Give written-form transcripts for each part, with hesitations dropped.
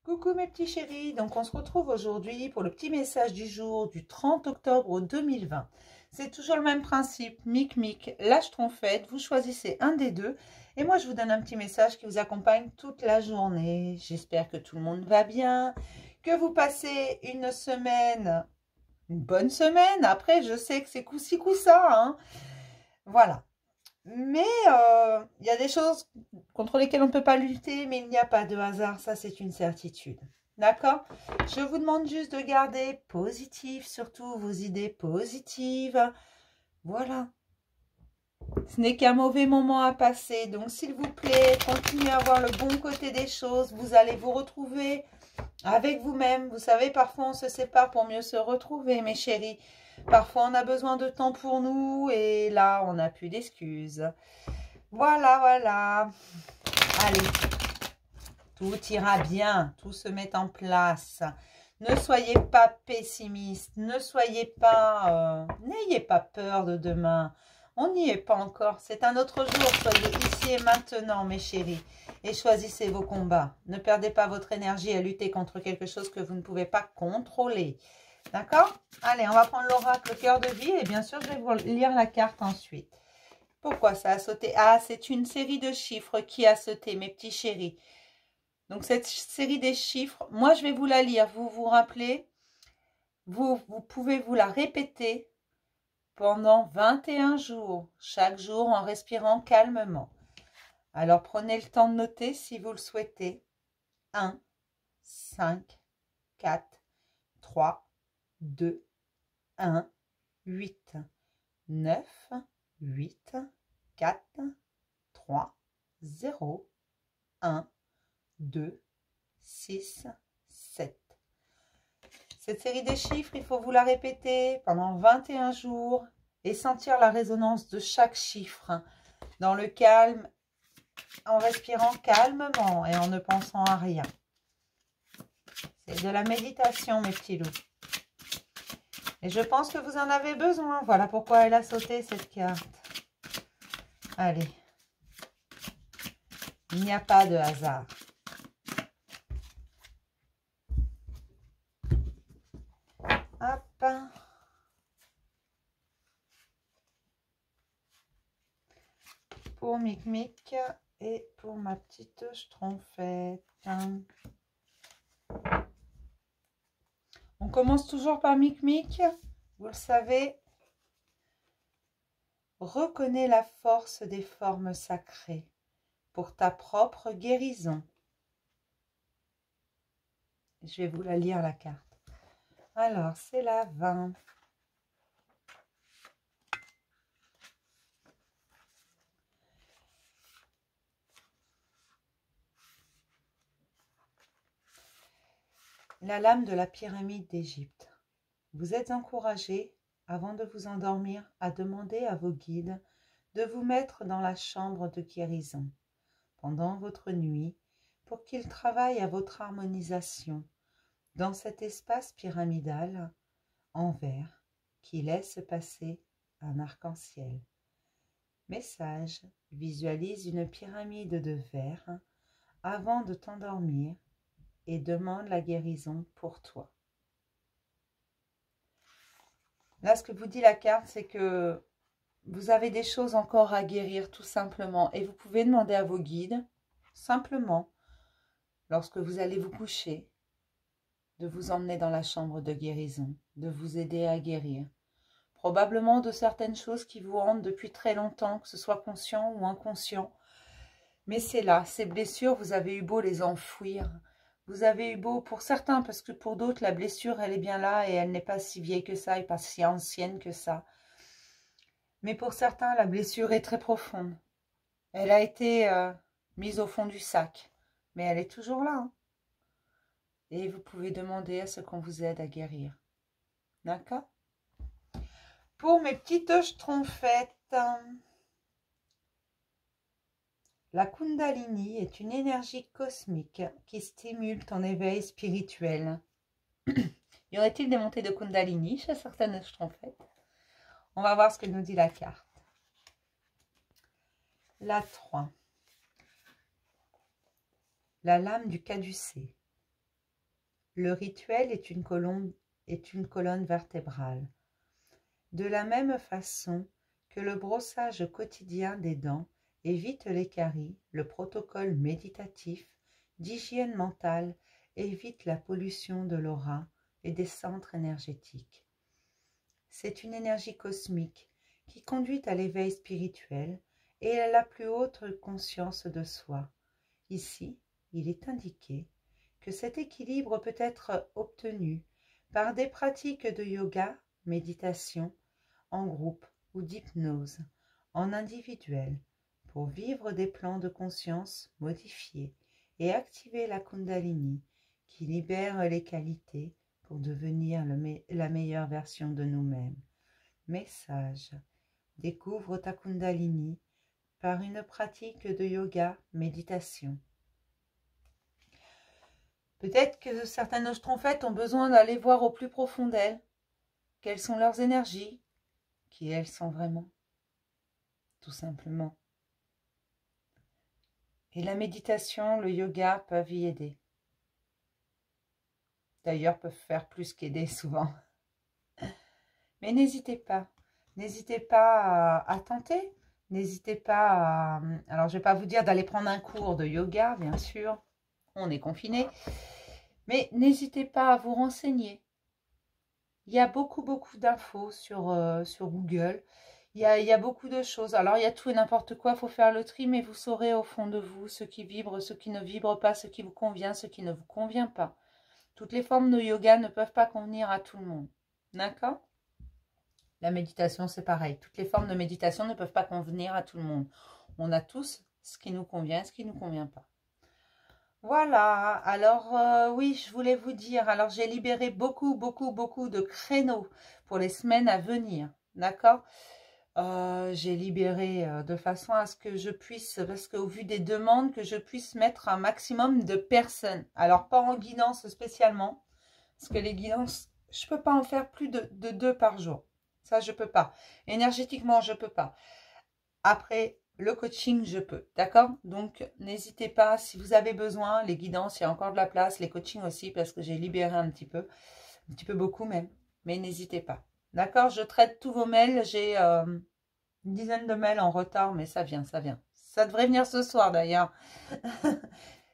Coucou mes petits chéris, donc on se retrouve aujourd'hui pour le petit message du jour du 30 octobre 2020. C'est toujours le même principe, mic, la schtroumpfette, vous choisissez un des deux et moi je vous donne un petit message qui vous accompagne toute la journée. J'espère que tout le monde va bien, que vous passez une semaine, une bonne semaine. Après je sais que c'est coup-ci coup-ça, hein. Voilà. Mais il y a des choses contre lesquelles on ne peut pas lutter, mais il n'y a pas de hasard, ça c'est une certitude. D'accord? Je vous demande juste de garder positif, surtout vos idées positives. Voilà. Ce n'est qu'un mauvais moment à passer, donc s'il vous plaît, continuez à voir le bon côté des choses. Vous allez vous retrouver avec vous-même. Vous savez, parfois on se sépare pour mieux se retrouver, mes chéris. Parfois on a besoin de temps pour nous et là on n'a plus d'excuses. Voilà, voilà. Allez, tout ira bien, tout se met en place. Ne soyez pas pessimiste, ne soyez pas, n'ayez pas peur de demain. On n'y est pas encore, c'est un autre jour. Soyez ici et maintenant, mes chéris, et choisissez vos combats. Ne perdez pas votre énergie à lutter contre quelque chose que vous ne pouvez pas contrôler. D'accord? Allez, on va prendre l'oracle cœur de vie et bien sûr, je vais vous lire la carte ensuite. Pourquoi ça a sauté? Ah, c'est une série de chiffres qui a sauté, mes petits chéris. Donc, cette série des chiffres, moi, je vais vous la lire. Vous vous rappelez? Vous pouvez vous la répéter pendant 21 jours, chaque jour en respirant calmement. Alors, prenez le temps de noter si vous le souhaitez. 1, 5, 4, 3, 2, 1, 8, 9, 8, 4, 3, 0, 1, 2, 6, 7. Cette série des chiffres, il faut vous la répéter pendant 21 jours et sentir la résonance de chaque chiffre dans le calme, en respirant calmement et en ne pensant à rien. C'est de la méditation, mes petits loups. Et je pense que vous en avez besoin. Voilà pourquoi elle a sauté, cette carte. Allez. Il n'y a pas de hasard. Hop. Pour Mic et pour ma petite schtroumpfette. On commence toujours par Mic. Vous le savez. Reconnais la force des formes sacrées pour ta propre guérison. Je vais vous la lire, la carte. Alors, c'est la 20. La lame de la pyramide d'Égypte. Vous êtes encouragé, avant de vous endormir, à demander à vos guides de vous mettre dans la chambre de guérison pendant votre nuit pour qu'ils travaillent à votre harmonisation dans cet espace pyramidal en verre qui laisse passer un arc-en-ciel. Message, visualise une pyramide de verre avant de t'endormir et demande la guérison pour toi. Là, ce que vous dit la carte, c'est que vous avez des choses encore à guérir tout simplement. Et vous pouvez demander à vos guides, simplement, lorsque vous allez vous coucher, de vous emmener dans la chambre de guérison, de vous aider à guérir. Probablement de certaines choses qui vous hantent depuis très longtemps, que ce soit conscient ou inconscient. Mais c'est là, ces blessures, vous avez eu beau les enfouir. Vous avez eu beau, pour certains, parce que pour d'autres, la blessure, elle est bien là et elle n'est pas si vieille que ça et pas si ancienne que ça. Mais pour certains, la blessure est très profonde. Elle a été mise au fond du sac, mais elle est toujours là. Hein. Et vous pouvez demander à ce qu'on vous aide à guérir. D'accord? Pour mes petites schtroumpfettes, la Kundalini est une énergie cosmique qui stimule ton éveil spirituel. Y aurait-il des montées de Kundalini chez certaines schtroumpfettes? On va voir ce que nous dit la carte. La 3. La lame du caducée. Le rituel est une colonne vertébrale. De la même façon que le brossage quotidien des dents évite les caries, le protocole méditatif d'hygiène mentale évite la pollution de l'aura et des centres énergétiques. C'est une énergie cosmique qui conduit à l'éveil spirituel et à la plus haute conscience de soi. Ici, il est indiqué que cet équilibre peut être obtenu par des pratiques de yoga, méditation, en groupe ou d'hypnose, en individuel, pour vivre des plans de conscience modifiés et activer la Kundalini qui libère les qualités pour devenir la meilleure version de nous-mêmes. Message: découvre ta Kundalini par une pratique de yoga, méditation. Peut-être que certaines schtroumpfettes ont besoin d'aller voir au plus profond d'elles, quelles sont leurs énergies, qui elles sont vraiment, tout simplement. Et la méditation, le yoga peuvent y aider. D'ailleurs, peuvent faire plus qu'aider souvent. Mais n'hésitez pas à tenter. N'hésitez pas à... Alors, je ne vais pas vous dire d'aller prendre un cours de yoga, bien sûr. On est confiné. Mais n'hésitez pas à vous renseigner. Il y a beaucoup d'infos sur Google. Il y a beaucoup de choses. Alors, il y a tout et n'importe quoi. Il faut faire le tri, mais vous saurez au fond de vous ce qui vibre, ce qui ne vibre pas, ce qui vous convient, ce qui ne vous convient pas. Toutes les formes de yoga ne peuvent pas convenir à tout le monde. D'accord ? La méditation, c'est pareil. Toutes les formes de méditation ne peuvent pas convenir à tout le monde. On a tous ce qui nous convient et ce qui ne nous convient pas. Voilà. Alors, oui, je voulais vous dire. Alors, j'ai libéré beaucoup de créneaux pour les semaines à venir. D'accord ? J'ai libéré de façon à ce que je puisse, parce qu'au vu des demandes, que je puisse mettre un maximum de personnes. Alors, pas en guidance spécialement, parce que les guidances, je ne peux pas en faire plus de 2 par jour. Ça, je ne peux pas. Énergétiquement, je ne peux pas. Après, le coaching, je peux. D'accord? Donc, n'hésitez pas, si vous avez besoin, les guidances, il y a encore de la place, les coachings aussi, parce que j'ai libéré un petit peu beaucoup même. Mais n'hésitez pas. D'accord? Je traite tous vos mails. J'ai une dizaine de mails en retard, mais ça vient. Ça devrait venir ce soir d'ailleurs.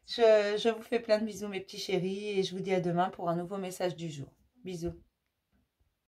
Je vous fais plein de bisous, mes petits chéris, et je vous dis à demain pour un nouveau message du jour. Bisous.